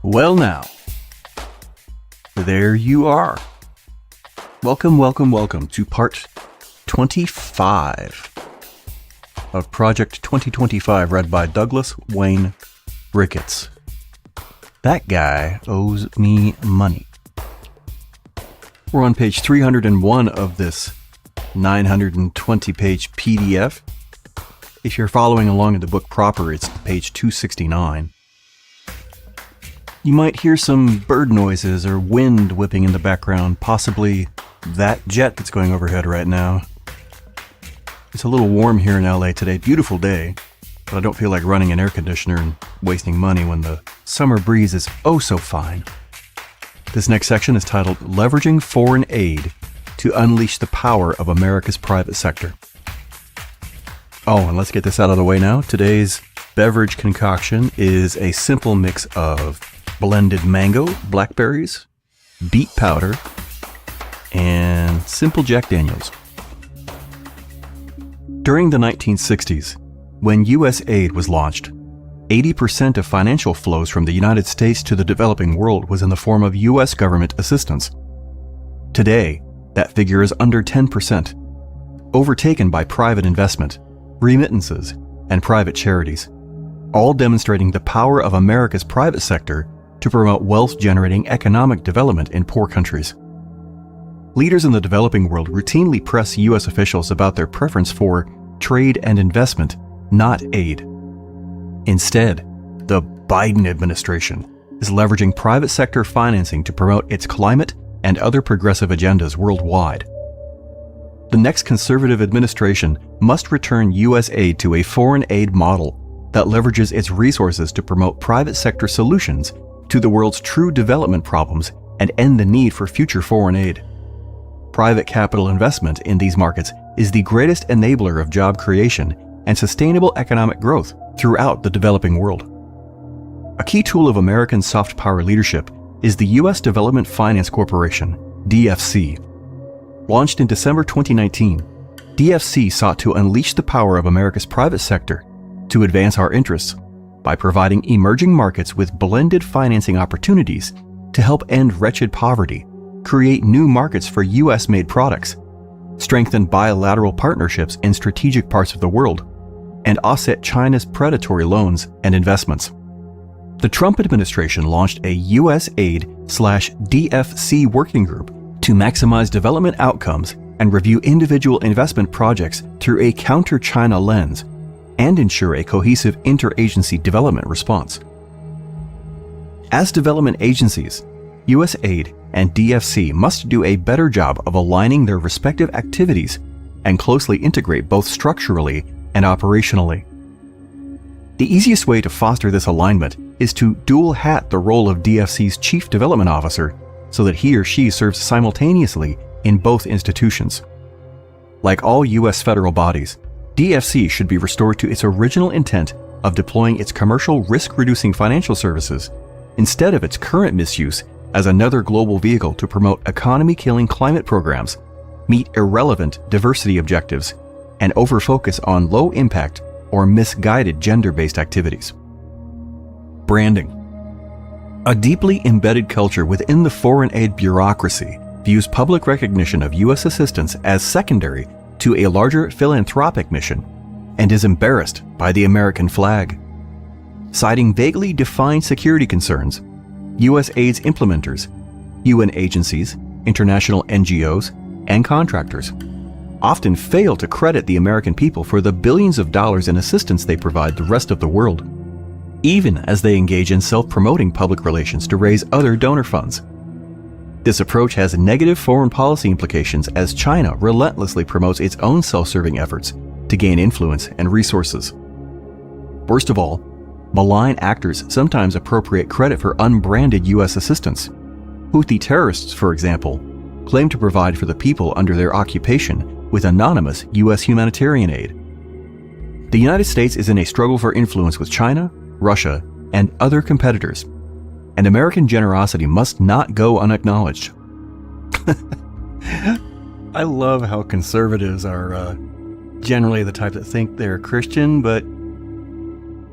Well now, there you are. Welcome to part 25 of Project 2025, read by Douglas Wayne Ricketts. That guy owes me money. We're on page 301 of this 920-page PDF. If you're following along in the book proper, it's page 269. You might hear some bird noises or wind whipping in the background, possibly that jet that's going overhead right now. It's a little warm here in LA today, beautiful day, but I don't feel like running an air conditioner and wasting money when the summer breeze is oh so fine. This next section is titled Leveraging Foreign Aid to Unleash the Power of America's Private Sector. Oh, and let's get this out of the way now. Today's beverage concoction is a simple mix of blended mango, blackberries, beet powder, and simple Jack Daniels. During the 1960s, when U.S. aid was launched, 80% of financial flows from the United States to the developing world was in the form of U.S. government assistance. Today, that figure is under 10%, overtaken by private investment, remittances, and private charities, all demonstrating the power of America's private sector to promote wealth-generating economic development in poor countries. Leaders in the developing world routinely press U.S. officials about their preference for trade and investment, not aid. Instead, the Biden administration is leveraging private sector financing to promote its climate and other progressive agendas worldwide. The next conservative administration must return U.S. aid to a foreign aid model that leverages its resources to promote private sector solutions to the world's true development problems and end the need for future foreign aid. Private capital investment in these markets is the greatest enabler of job creation and sustainable economic growth throughout the developing world. A key tool of American soft power leadership is the U.S. Development Finance Corporation, DFC. Launched in December 2019, DFC sought to unleash the power of America's private sector to advance our interests by providing emerging markets with blended financing opportunities to help end wretched poverty, create new markets for U.S.-made products, strengthen bilateral partnerships in strategic parts of the world, and offset China's predatory loans and investments. The Trump administration launched a U.S. aid/DFC working group to maximize development outcomes and review individual investment projects through a counter-China lens and ensure a cohesive interagency development response. As development agencies, U.S. aid and DFC must do a better job of aligning their respective activities and closely integrate both structurally and operationally. The easiest way to foster this alignment is to dual hat the role of DFC's Chief Development Officer so that he or she serves simultaneously in both institutions. Like all U.S. federal bodies, DFC should be restored to its original intent of deploying its commercial risk-reducing financial services instead of its current misuse as another global vehicle to promote economy-killing climate programs, meet irrelevant diversity objectives, and over-focus on low-impact or misguided gender-based activities. Branding. A deeply embedded culture within the foreign aid bureaucracy views public recognition of U.S. assistance as secondary to a larger philanthropic mission and is embarrassed by the American flag. Citing vaguely defined security concerns, U.S. aid's implementers, UN agencies, international NGOs, and contractors often fail to credit the American people for the billions of dollars in assistance they provide the rest of the world, even as they engage in self-promoting public relations to raise other donor funds. This approach has negative foreign policy implications as China relentlessly promotes its own self-serving efforts to gain influence and resources. Worst of all, malign actors sometimes appropriate credit for unbranded U.S. assistance. Houthi terrorists, for example, claim to provide for the people under their occupation with anonymous U.S. humanitarian aid. The United States is in a struggle for influence with China, Russia, and other competitors, and American generosity must not go unacknowledged. I love how conservatives are generally the type that think they're Christian, but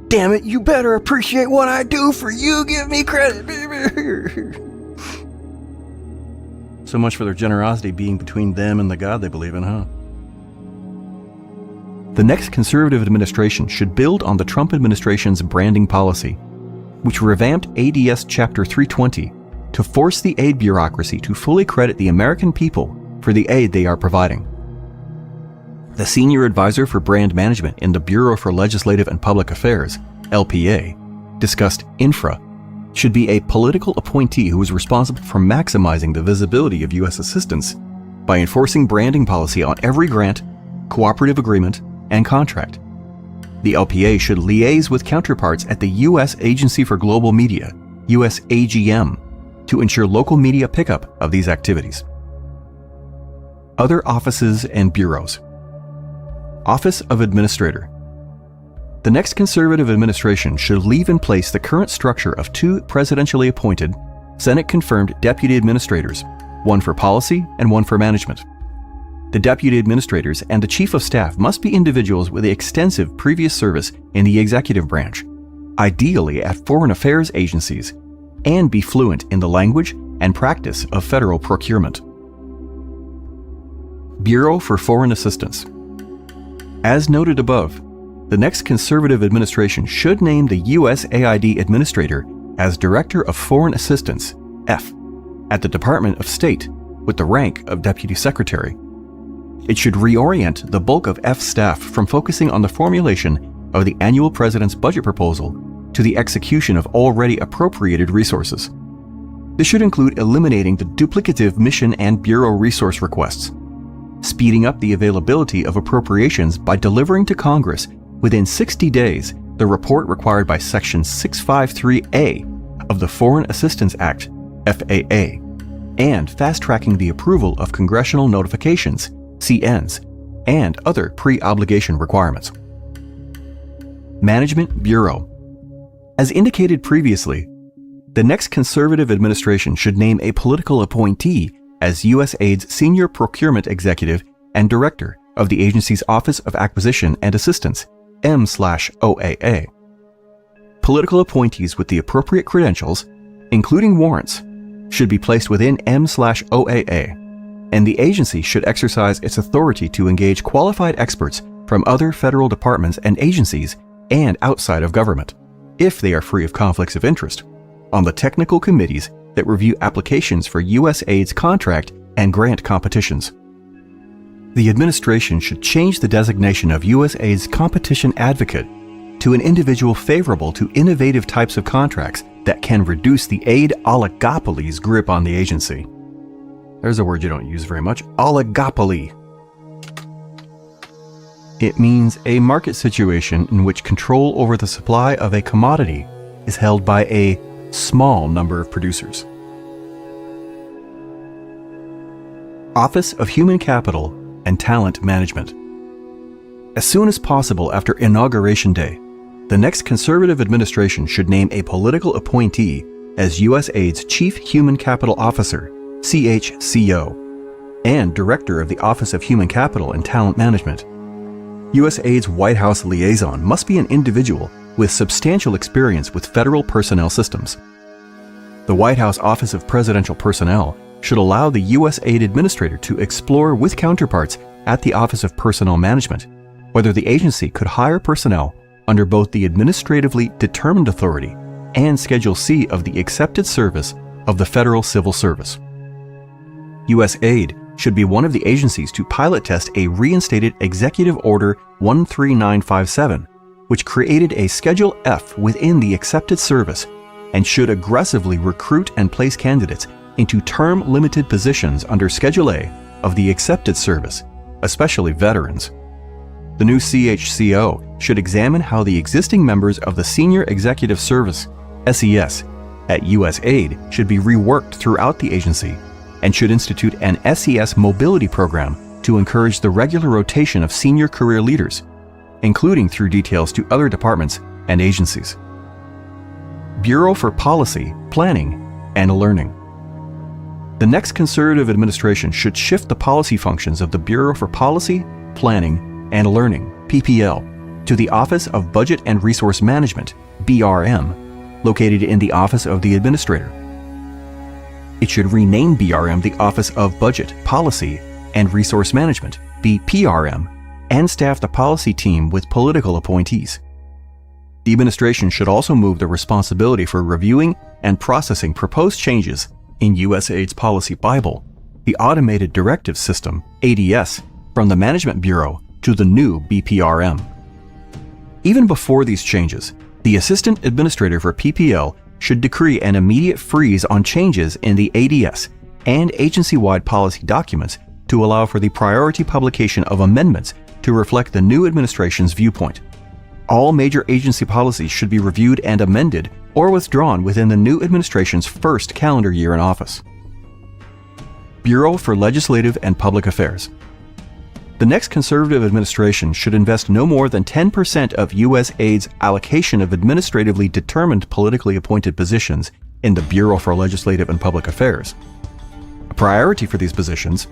Damn it, you better appreciate what I do for you. Give me credit, baby. So much for their generosity being between them and the God they believe in, huh? The next conservative administration should build on the Trump administration's branding policy, which revamped ADS Chapter 320 to force the aid bureaucracy to fully credit the American people for the aid they are providing. The senior advisor for brand management in the Bureau for Legislative and Public Affairs, LPA, discussed infra, should be a political appointee who is responsible for maximizing the visibility of U.S. assistance by enforcing branding policy on every grant, cooperative agreement, and contract. The LPA should liaise with counterparts at the U.S. Agency for Global Media, USAGM, to ensure local media pickup of these activities. Other offices and bureaus. Office of Administrator. The next conservative administration should leave in place the current structure of two presidentially appointed, Senate-confirmed deputy administrators, one for policy and one for management. The deputy administrators and the chief of staff must be individuals with extensive previous service in the executive branch, ideally at foreign affairs agencies, and be fluent in the language and practice of federal procurement. Bureau for Foreign Assistance. As noted above, the next conservative administration should name the USAID administrator as Director of Foreign Assistance, F, at the Department of State with the rank of Deputy Secretary. It should reorient the bulk of F staff from focusing on the formulation of the annual President's budget proposal to the execution of already appropriated resources. This should include eliminating the duplicative mission and bureau resource requests, speeding up the availability of appropriations by delivering to Congress within 60 days the report required by Section 653A of the Foreign Assistance Act, FAA, and fast-tracking the approval of congressional notifications, CNs, and other pre-obligation requirements. Management Bureau. As indicated previously, the next conservative administration should name a political appointee as USAID's Senior Procurement Executive and Director of the agency's Office of Acquisition and Assistance, M/OAA. Political appointees with the appropriate credentials, including warrants, should be placed within M/OAA, and the agency should exercise its authority to engage qualified experts from other federal departments and agencies and outside of government, if they are free of conflicts of interest, on the technical committees that review applications for USAID's contract and grant competitions. The administration should change the designation of USAID's competition advocate to an individual favorable to innovative types of contracts that can reduce the aid oligopoly's grip on the agency. There's a word you don't use very much, oligopoly. It means a market situation in which control over the supply of a commodity is held by a small number of producers. Office of Human Capital and Talent Management. As soon as possible after Inauguration Day, the next conservative administration should name a political appointee as USAID's Chief Human Capital Officer, CHCO, and Director of the Office of Human Capital and Talent Management. USAID's White House liaison must be an individual with substantial experience with federal personnel systems. The White House Office of Presidential Personnel should allow the USAID administrator to explore with counterparts at the Office of Personnel Management whether the agency could hire personnel under both the administratively determined authority and Schedule C of the accepted service of the Federal Civil Service. USAID should be one of the agencies to pilot test a reinstated Executive Order 13957, which created a Schedule F within the accepted service and should aggressively recruit and place candidates into term-limited positions under Schedule A of the accepted service, especially veterans. The new CHCO should examine how the existing members of the Senior Executive Service, SES, at USAID should be reworked throughout the agency and should institute an SES mobility program to encourage the regular rotation of senior career leaders, including through details to other departments and agencies. Bureau for Policy, Planning, and Learning. The next conservative administration should shift the policy functions of the Bureau for Policy, Planning, and Learning, PPL, to the Office of Budget and Resource Management, BRM, located in the Office of the Administrator. It should rename BRM the Office of Budget, Policy, and Resource Management, BPRM, and staff the policy team with political appointees. The administration should also move the responsibility for reviewing and processing proposed changes in USAID's Policy Bible, the Automated Directive System, ADS, from the Management Bureau to the new BPRM. Even before these changes, the Assistant Administrator for PPL should decree an immediate freeze on changes in the ADS and agency-wide policy documents to allow for the priority publication of amendments to reflect the new administration's viewpoint. All major agency policies should be reviewed and amended or withdrawn within the new administration's first calendar year in office. Bureau for Legislative and Public Affairs. The next conservative administration should invest no more than 10% of USAID's allocation of administratively determined politically appointed positions in the Bureau for Legislative and Public Affairs. A priority for these positions,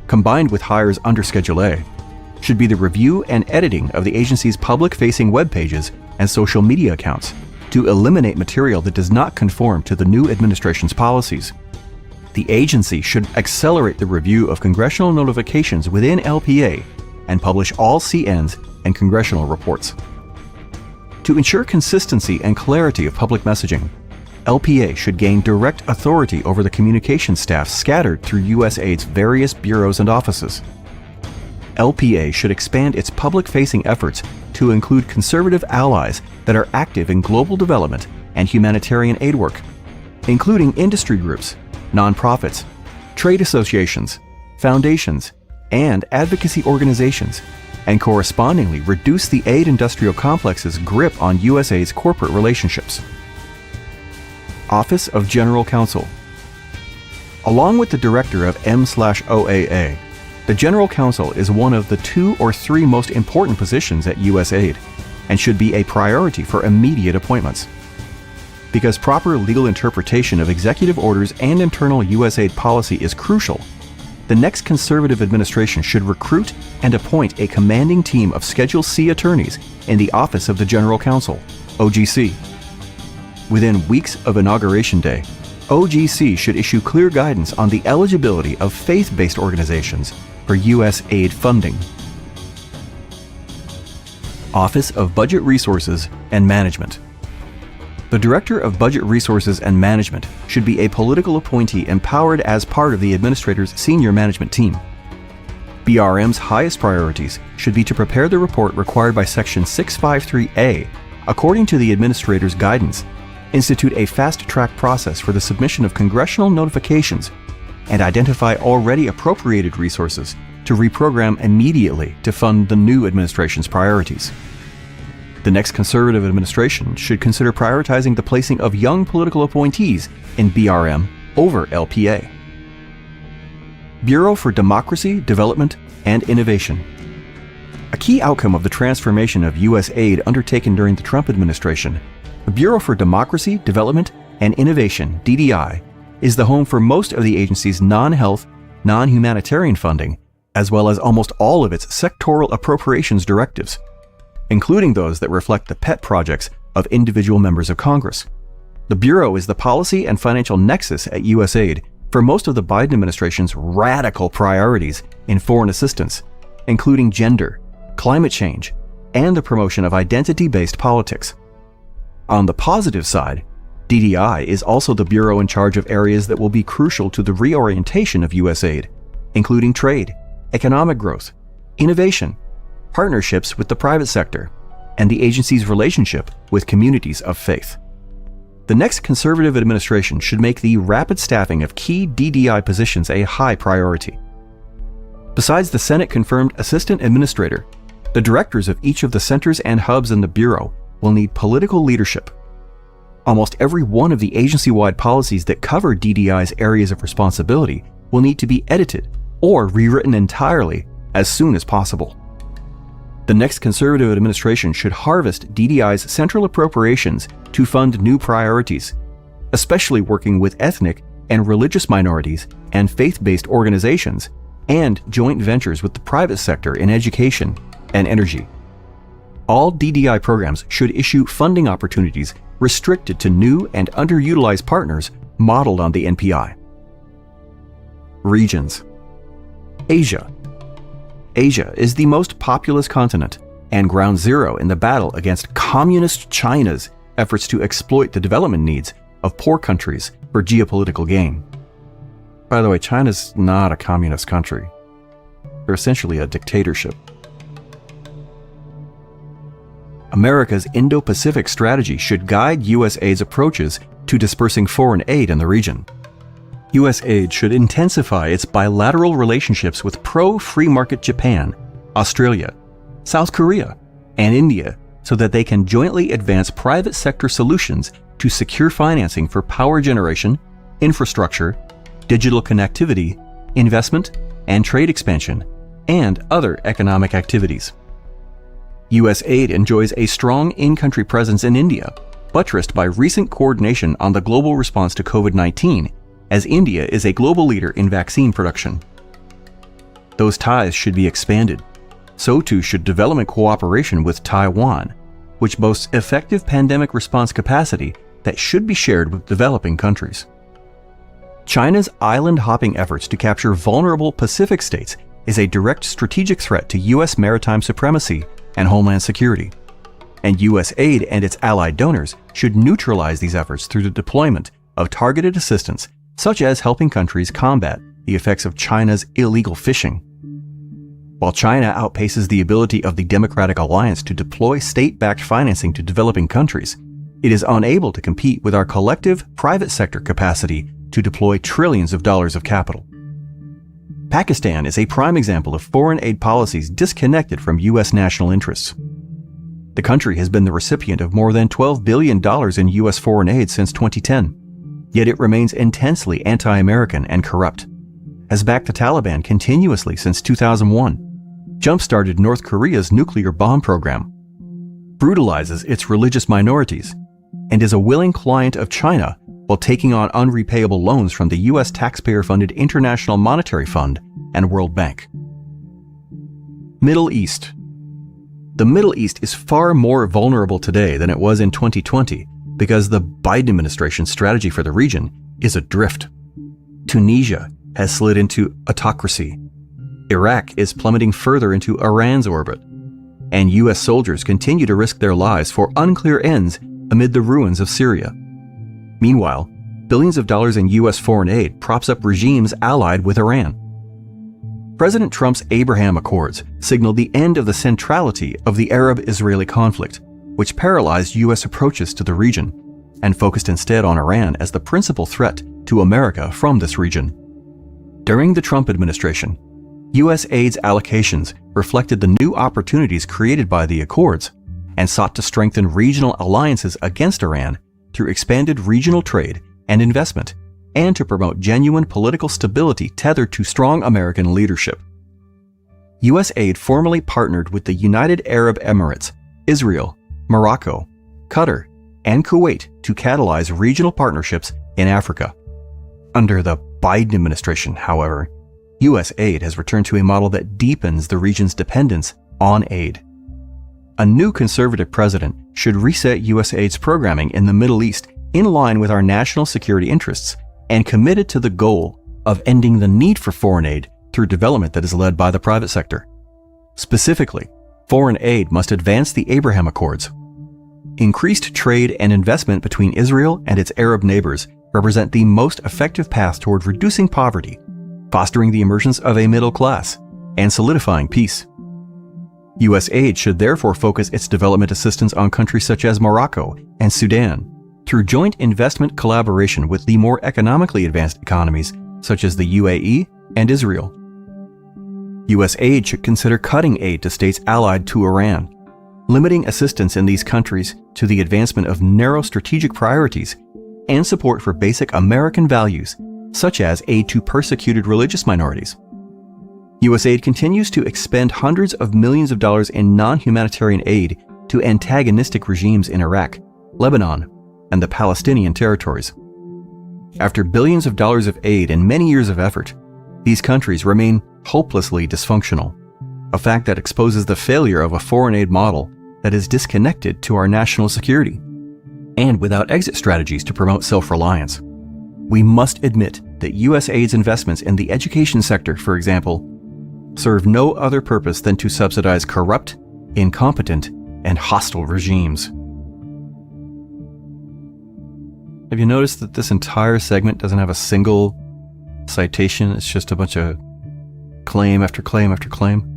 combined with hires under Schedule A, should be the review and editing of the agency's public-facing web pages and social media accounts to eliminate material that does not conform to the new administration's policies. The agency should accelerate the review of congressional notifications within LPA and publish all CNs and congressional reports. To ensure consistency and clarity of public messaging, LPA should gain direct authority over the communication staff scattered through USAID's various bureaus and offices. LPA should expand its public-facing efforts to include conservative allies that are active in global development and humanitarian aid work, including industry groups, nonprofits, trade associations, foundations, and advocacy organizations, and correspondingly reduce the aid industrial complex's grip on USAID's corporate relationships. Office of General Counsel. Along with the Director of M/OAA, the General Counsel is one of the 2 or 3 most important positions at USAID and should be a priority for immediate appointments. Because proper legal interpretation of executive orders and internal USAID policy is crucial, the next conservative administration should recruit and appoint a commanding team of Schedule C attorneys in the Office of the General Counsel, OGC. Within weeks of Inauguration Day, OGC should issue clear guidance on the eligibility of faith-based organizations for U.S. aid funding. Office of Budget Resources and Management. The Director of Budget Resources and Management should be a political appointee empowered as part of the Administrator's senior management team. BRM's highest priorities should be to prepare the report required by Section 653A, according to the Administrator's guidance, institute a fast-track process for the submission of congressional notifications, and identify already appropriated resources to reprogram immediately to fund the new administration's priorities. The next conservative administration should consider prioritizing the placing of young political appointees in BRM over LPA. Bureau for Democracy, Development, and Innovation. A key outcome of the transformation of U.S. aid undertaken during the Trump administration, the Bureau for Democracy, Development, and Innovation, DDI, is the home for most of the agency's non-health, non-humanitarian funding, as well as almost all of its sectoral appropriations directives, including those that reflect the pet projects of individual members of Congress. The Bureau is the policy and financial nexus at USAID for most of the Biden administration's radical priorities in foreign assistance, including gender, climate change, and the promotion of identity-based politics. On the positive side, DDI is also the Bureau in charge of areas that will be crucial to the reorientation of USAID, including trade, economic growth, innovation, partnerships with the private sector, and the agency's relationship with communities of faith. The next conservative administration should make the rapid staffing of key DDI positions a high priority. Besides the Senate-confirmed assistant administrator, the directors of each of the centers and hubs in the Bureau will need political leadership. Almost every one of the agency-wide policies that cover DDI's areas of responsibility will need to be edited or rewritten entirely as soon as possible. The next conservative administration should harvest DDI's central appropriations to fund new priorities, especially working with ethnic and religious minorities and faith-based organizations, and joint ventures with the private sector in education and energy. all DDI programs should issue funding opportunities restricted to new and underutilized partners modeled on the NPI. Regions. Asia. Asia is the most populous continent and ground zero in the battle against communist China's efforts to exploit the development needs of poor countries for geopolitical gain. By the way, China's not a communist country. They're essentially a dictatorship. America's Indo-Pacific strategy should guide U.S. aid's approaches to dispersing foreign aid in the region. U.S. aid should intensify its bilateral relationships with pro-free market Japan, Australia, South Korea, and India so that they can jointly advance private sector solutions to secure financing for power generation, infrastructure, digital connectivity, investment, and trade expansion, and other economic activities. U.S. aid enjoys a strong in-country presence in India, buttressed by recent coordination on the global response to COVID-19, as India is a global leader in vaccine production. Those ties should be expanded. So too should development cooperation with Taiwan, which boasts effective pandemic response capacity that should be shared with developing countries. China's island-hopping efforts to capture vulnerable Pacific states is a direct strategic threat to U.S. maritime supremacy and homeland security, and U.S. aid and its allied donors should neutralize these efforts through the deployment of targeted assistance, such as helping countries combat the effects of China's illegal fishing. While China outpaces the ability of the Democratic Alliance to deploy state-backed financing to developing countries, it is unable to compete with our collective private sector capacity to deploy trillions of dollars of capital. Pakistan is a prime example of foreign aid policies disconnected from U.S. national interests. The country has been the recipient of more than $12 billion in U.S. foreign aid since 2010, yet it remains intensely anti-American and corrupt, has backed the Taliban continuously since 2001, jump-started North Korea's nuclear bomb program, brutalizes its religious minorities, and is a willing client of China while taking on unrepayable loans from the U.S. taxpayer-funded International Monetary Fund and World Bank. Middle East. The Middle East is far more vulnerable today than it was in 2020 because the Biden administration's strategy for the region is adrift. Tunisia has slid into autocracy. Iraq is plummeting further into Iran's orbit. And U.S. soldiers continue to risk their lives for unclear ends amid the ruins of Syria. Meanwhile, billions of dollars in U.S. foreign aid props up regimes allied with Iran. President Trump's Abraham Accords signaled the end of the centrality of the Arab-Israeli conflict, which paralyzed U.S. approaches to the region and focused instead on Iran as the principal threat to America from this region. During the Trump administration, U.S. aid's allocations reflected the new opportunities created by the Accords and sought to strengthen regional alliances against Iran through expanded regional trade and investment, and to promote genuine political stability tethered to strong American leadership. U.S. aid formally partnered with the United Arab Emirates, Israel, Morocco, Qatar, and Kuwait to catalyze regional partnerships in Africa. Under the Biden administration, however, U.S. aid has returned to a model that deepens the region's dependence on aid. A new conservative president should reset U.S. aid's programming in the Middle East in line with our national security interests and committed to the goal of ending the need for foreign aid through development that is led by the private sector. Specifically, foreign aid must advance the Abraham Accords. Increased trade and investment between Israel and its Arab neighbors represent the most effective path toward reducing poverty, fostering the emergence of a middle class, and solidifying peace. U.S. aid should therefore focus its development assistance on countries such as Morocco and Sudan, through joint investment collaboration with the more economically advanced economies such as the UAE and Israel. U.S. aid should consider cutting aid to states allied to Iran, limiting assistance in these countries to the advancement of narrow strategic priorities and support for basic American values, such as aid to persecuted religious minorities. U.S. aid continues to expend hundreds of millions of dollars in non-humanitarian aid to antagonistic regimes in Iraq, Lebanon, and the Palestinian territories. After billions of dollars of aid and many years of effort, these countries remain hopelessly dysfunctional, a fact that exposes the failure of a foreign aid model that is disconnected to our national security, and without exit strategies to promote self-reliance. We must admit that U.S. aid's investments in the education sector, for example, serve no other purpose than to subsidize corrupt, incompetent, and hostile regimes. Have you noticed that this entire segment doesn't have a single citation? It's just a bunch of claim after claim after claim.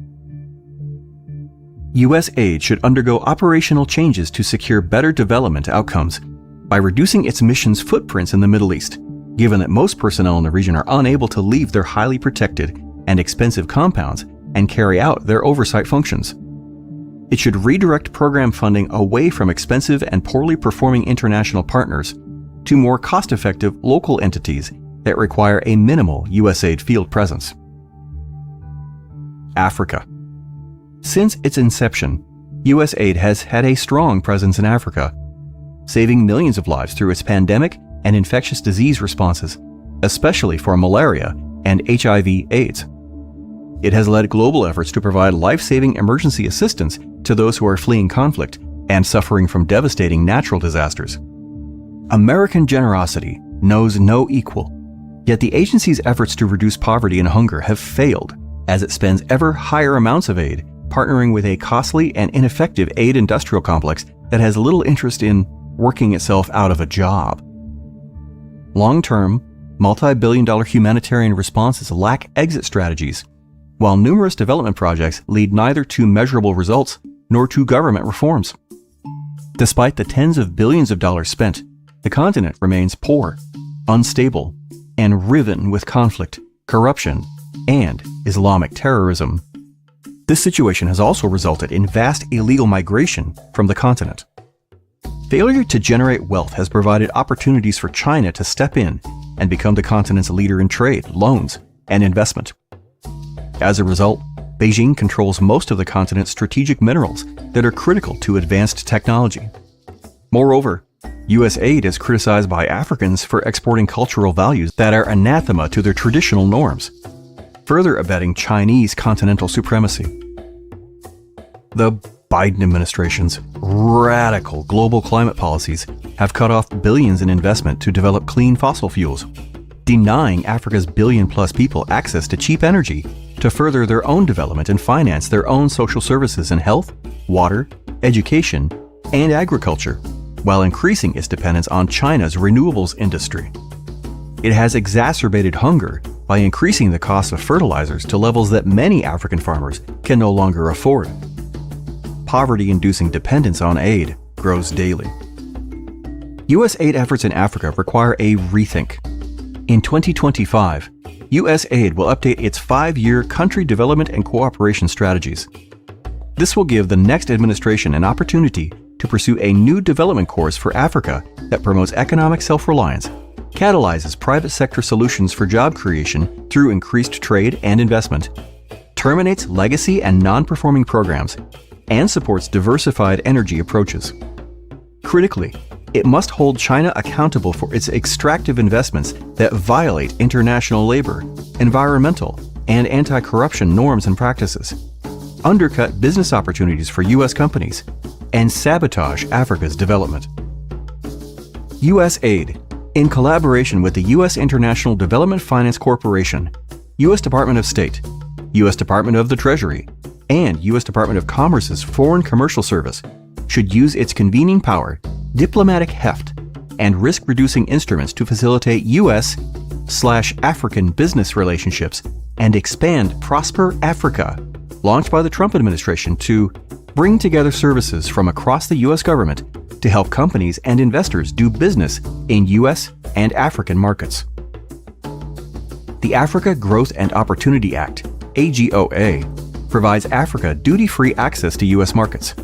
U.S. aid should undergo operational changes to secure better development outcomes by reducing its mission's footprints in the Middle East, given that most personnel in the region are unable to leave their highly protected and expensive compounds and carry out their oversight functions. It should redirect program funding away from expensive and poorly performing international partners to more cost-effective local entities that require a minimal USAID field presence. Africa. Since its inception, USAID has had a strong presence in Africa, saving millions of lives through its pandemic and infectious disease responses, especially for malaria and HIV/AIDS. It has led global efforts to provide life-saving emergency assistance to those who are fleeing conflict and suffering from devastating natural disasters. American generosity knows no equal, yet the agency's efforts to reduce poverty and hunger have failed as it spends ever higher amounts of aid partnering with a costly and ineffective aid industrial complex that has little interest in working itself out of a job. Long-term, multi-billion-dollar humanitarian responses lack exit strategies, while numerous development projects lead neither to measurable results nor to government reforms. Despite the tens of billions of dollars spent, the continent remains poor, unstable, and riven with conflict, corruption, and Islamic terrorism. This situation has also resulted in vast illegal migration from the continent. Failure to generate wealth has provided opportunities for China to step in and become the continent's leader in trade, loans, and investment. As a result, Beijing controls most of the continent's strategic minerals that are critical to advanced technology. Moreover, U.S. aid is criticized by Africans for exporting cultural values that are anathema to their traditional norms, further abetting Chinese continental supremacy. The Biden administration's radical global climate policies have cut off billions in investment to develop clean fossil fuels, denying Africa's billion-plus people access to cheap energy to further their own development and finance their own social services in health, water, education, and agriculture, while increasing its dependence on China's renewables industry. It has exacerbated hunger by increasing the cost of fertilizers to levels that many African farmers can no longer afford. Poverty-inducing dependence on aid grows daily. U.S. aid efforts in Africa require a rethink. In 2025, U.S. aid will update its 5-year country development and cooperation strategies. This will give the next administration an opportunity to pursue a new development course for Africa that promotes economic self-reliance, catalyzes private sector solutions for job creation through increased trade and investment, terminates legacy and non-performing programs, and supports diversified energy approaches. Critically, it must hold China accountable for its extractive investments that violate international labor, environmental, and anti-corruption norms and practices, undercut business opportunities for U.S. companies, and sabotage Africa's development. U.S. aid, in collaboration with the U.S. International Development Finance Corporation, U.S. Department of State, U.S. Department of the Treasury, and U.S. Department of Commerce's Foreign Commercial Service, should use its convening power, diplomatic heft, and risk-reducing instruments to facilitate U.S./African business relationships and expand Prosper Africa, launched by the Trump administration to bring together services from across the U.S. government to help companies and investors do business in U.S. and African markets. The Africa Growth and Opportunity Act, AGOA, provides Africa duty-free access to U.S. markets.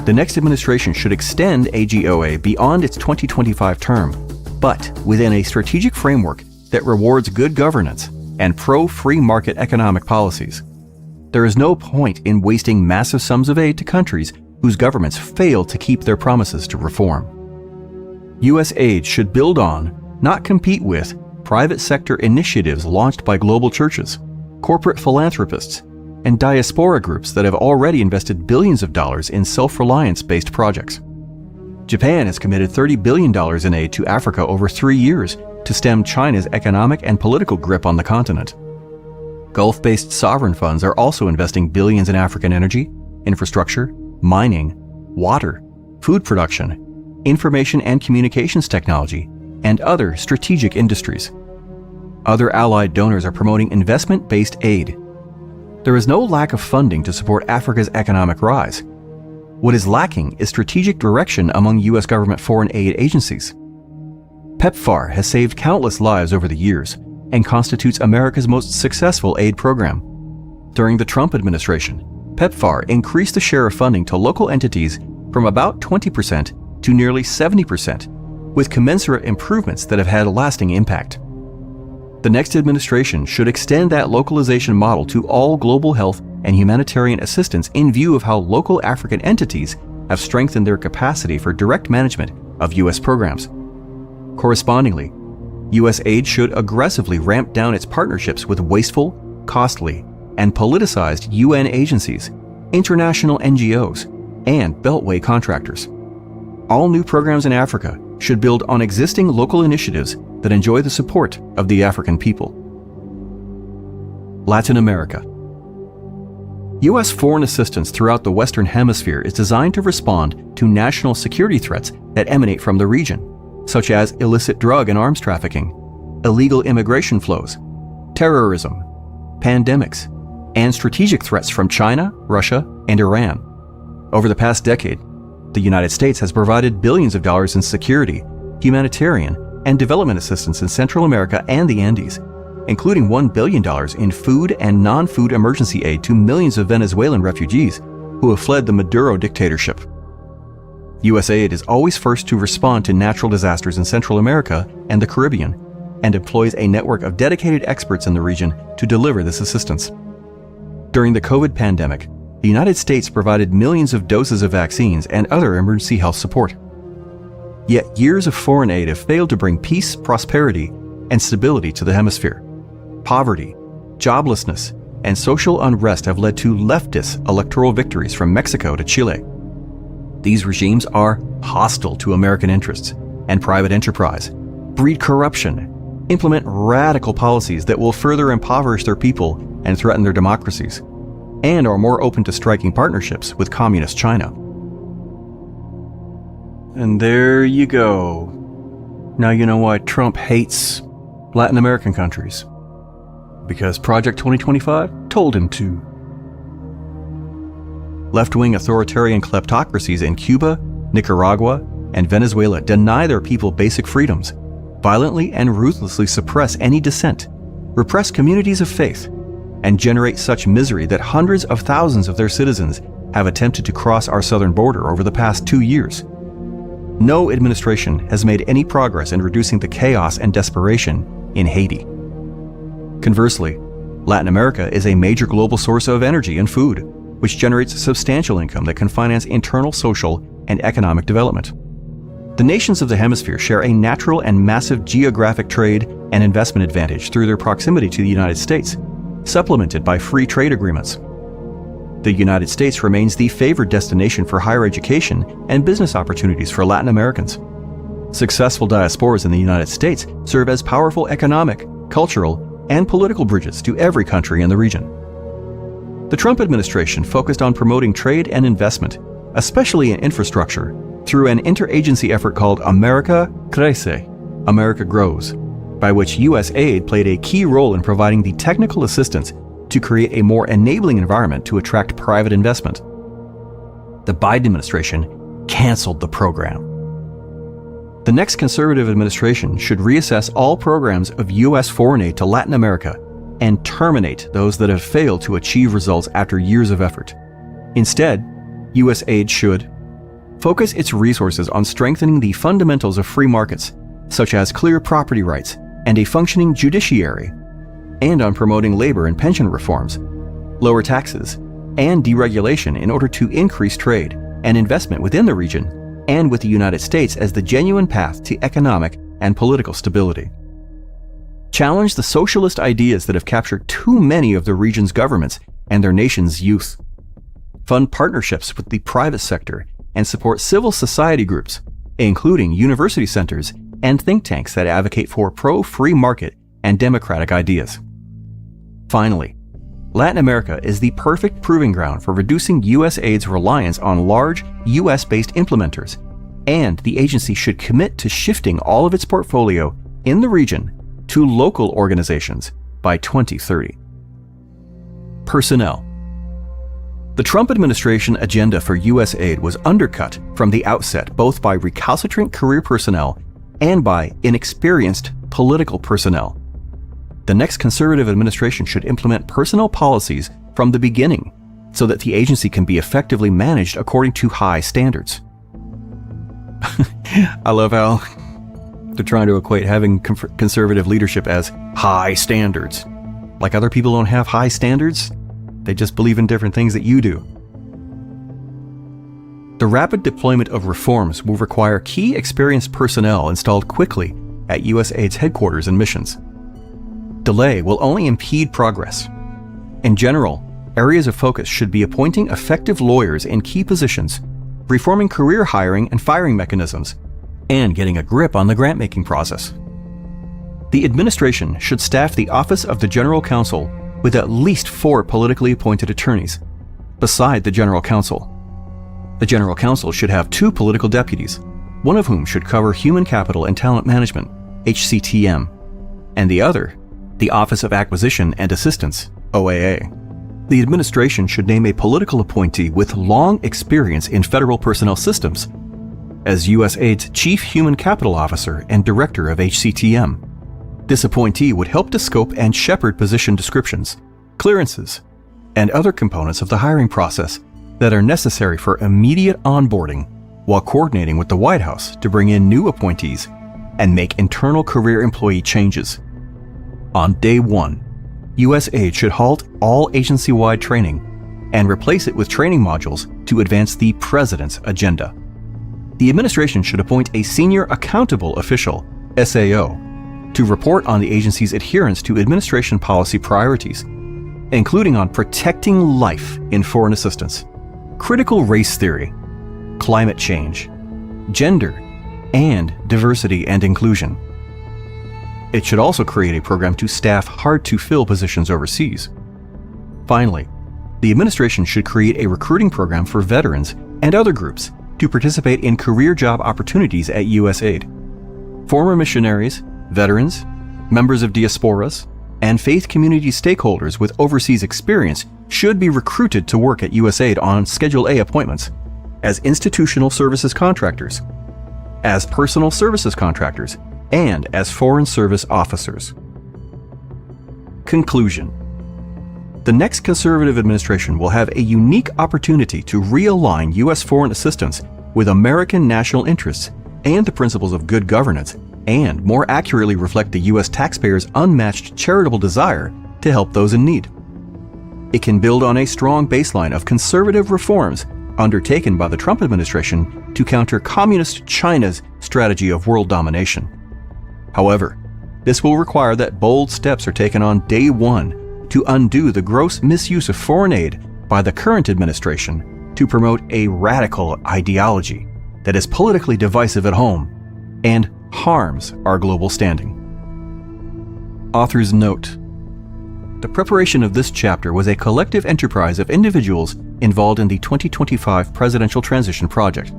The next administration should extend AGOA beyond its 2025 term, but within a strategic framework that rewards good governance and pro-free market economic policies. There is no point in wasting massive sums of aid to countries whose governments fail to keep their promises to reform. U.S. aid should build on, not compete with, private sector initiatives launched by global churches, corporate philanthropists, and diaspora groups that have already invested billions of dollars in self-reliance-based projects. Japan has committed $30 billion in aid to Africa over 3 years to stem China's economic and political grip on the continent. Gulf-based sovereign funds are also investing billions in African energy, infrastructure, mining, water, food production, information and communications technology, and other strategic industries. Other allied donors are promoting investment-based aid. There is no lack of funding to support Africa's economic rise. What is lacking is strategic direction among U.S. government foreign aid agencies. PEPFAR has saved countless lives over the years and constitutes America's most successful aid program. During the Trump administration, PEPFAR increased the share of funding to local entities from about 20% to nearly 70%, with commensurate improvements that have had a lasting impact. The next administration should extend that localization model to all global health and humanitarian assistance in view of how local African entities have strengthened their capacity for direct management of U.S. programs. Correspondingly, U.S. aid should aggressively ramp down its partnerships with wasteful, costly, and politicized UN agencies, international NGOs, and Beltway contractors. All new programs in Africa should build on existing local initiatives that enjoy the support of the African people. Latin America. U.S. foreign assistance throughout the Western Hemisphere is designed to respond to national security threats that emanate from the region, such as illicit drug and arms trafficking, illegal immigration flows, terrorism, pandemics, and strategic threats from China, Russia, and Iran. Over the past decade, the United States has provided billions of dollars in security, humanitarian, and development assistance in Central America and the Andes, including $1 billion in food and non-food emergency aid to millions of Venezuelan refugees who have fled the Maduro dictatorship. U.S. aid is always first to respond to natural disasters in Central America and the Caribbean, and employs a network of dedicated experts in the region to deliver this assistance. During the COVID pandemic, the United States provided millions of doses of vaccines and other emergency health support. Yet years of foreign aid have failed to bring peace, prosperity, and stability to the hemisphere. Poverty, joblessness, and social unrest have led to leftist electoral victories from Mexico to Chile. These regimes are hostile to American interests and private enterprise, breed corruption, implement radical policies that will further impoverish their people and threaten their democracies, and are more open to striking partnerships with communist China. And there you go. Now you know why Trump hates Latin American countries. Because Project 2025 told him to. Left-wing authoritarian kleptocracies in Cuba, Nicaragua, and Venezuela deny their people basic freedoms, violently and ruthlessly suppress any dissent, repress communities of faith, and generate such misery that hundreds of thousands of their citizens have attempted to cross our southern border over the past 2 years. No administration has made any progress in reducing the chaos and desperation in Haiti. Conversely, Latin America is a major global source of energy and food, which generates substantial income that can finance internal social and economic development. The nations of the hemisphere share a natural and massive geographic trade and investment advantage through their proximity to the United States, supplemented by free trade agreements. The United States remains the favored destination for higher education and business opportunities for Latin Americans. Successful diasporas in the United States serve as powerful economic, cultural, and political bridges to every country in the region. The Trump administration focused on promoting trade and investment, especially in infrastructure, through an interagency effort called America Crece, America Grows, by which U.S. aid played a key role in providing the technical assistance to create a more enabling environment to attract private investment. The Biden administration canceled the program. The next conservative administration should reassess all programs of U.S. foreign aid to Latin America and terminate those that have failed to achieve results after years of effort. Instead, U.S. aid should focus its resources on strengthening the fundamentals of free markets, such as clear property rights and a functioning judiciary, and on promoting labor and pension reforms, lower taxes, and deregulation in order to increase trade and investment within the region and with the United States as the genuine path to economic and political stability. Challenge the socialist ideas that have captured too many of the region's governments and their nation's youth. Fund partnerships with the private sector and support civil society groups, including university centers and think tanks that advocate for pro-free market and democratic ideas. Finally, Latin America is the perfect proving ground for reducing U.S. aid's reliance on large U.S.-based implementers, and the agency should commit to shifting all of its portfolio in the region to local organizations by 2030. Personnel. The Trump administration agenda for U.S. aid was undercut from the outset both by recalcitrant career personnel and by inexperienced political personnel. The next conservative administration should implement personnel policies from the beginning so that the agency can be effectively managed according to high standards. I love how they're trying to equate having conservative leadership as high standards. Like other people don't have high standards, they just believe in different things that you do. The rapid deployment of reforms will require key experienced personnel installed quickly at USAID's headquarters and missions. Delay will only impede progress. In general, areas of focus should be appointing effective lawyers in key positions, reforming career hiring and firing mechanisms, and getting a grip on the grant-making process. The administration should staff the Office of the General Counsel with at least 4 politically appointed attorneys, beside the General Counsel. The General Counsel should have 2 political deputies, one of whom should cover Human Capital and Talent Management, HCTM, and the other, the Office of Acquisition and Assistance, OAA. The administration should name a political appointee with long experience in federal personnel systems as USAID's Chief Human Capital Officer and Director of HCTM. This appointee would help to scope and shepherd position descriptions, clearances, and other components of the hiring process that are necessary for immediate onboarding while coordinating with the White House to bring in new appointees and make internal career employee changes. On day 1, USAID should halt all agency-wide training and replace it with training modules to advance the President's agenda. The administration should appoint a Senior Accountable Official, SAO, to report on the agency's adherence to administration policy priorities, including on protecting life in foreign assistance, critical race theory, climate change, gender, and diversity and inclusion. It should also create a program to staff hard-to-fill positions overseas. Finally, the administration should create a recruiting program for veterans and other groups to participate in career job opportunities at USAID. Former missionaries, veterans, members of diasporas, and faith community stakeholders with overseas experience should be recruited to work at USAID on Schedule A appointments, as institutional services contractors, as personal services contractors, and as foreign service officers. Conclusion. The next conservative administration will have a unique opportunity to realign U.S. foreign assistance with American national interests and the principles of good governance, and more accurately reflect the U.S. taxpayers' unmatched charitable desire to help those in need. It can build on a strong baseline of conservative reforms undertaken by the Trump administration to counter Communist China's strategy of world domination. However, this will require that bold steps are taken on day 1 to undo the gross misuse of foreign aid by the current administration to promote a radical ideology that is politically divisive at home and harms our global standing. Author's note: the preparation of this chapter was a collective enterprise of individuals involved in the 2025 Presidential Transition Project.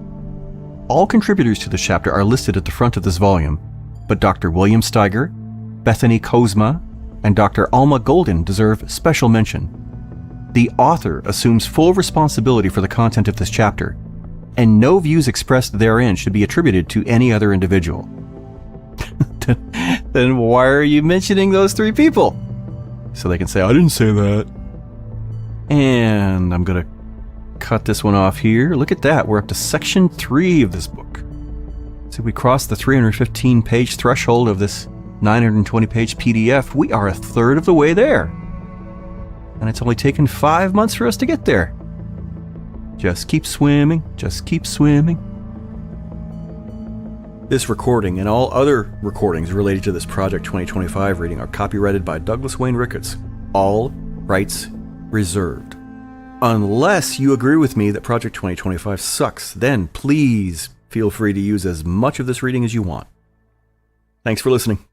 All contributors to this chapter are listed at the front of this volume, but Dr. William Steiger, Bethany Kozma, and Dr. Alma Golden deserve special mention. The author assumes full responsibility for the content of this chapter, and no views expressed therein should be attributed to any other individual. Then why are you mentioning those 3 people? So they can say, I didn't say that. And I'm going to cut this one off here. Look at that. We're up to section 3 of this book. So we crossed the 315-page threshold of this 920-page PDF. We are a third of the way there. And it's only taken 5 months for us to get there. Just keep swimming. Just keep swimming. This recording and all other recordings related to this Project 2025 reading are copyrighted by Douglas Wayne Ricketts. All rights reserved. Unless you agree with me that Project 2025 sucks, then please feel free to use as much of this reading as you want. Thanks for listening.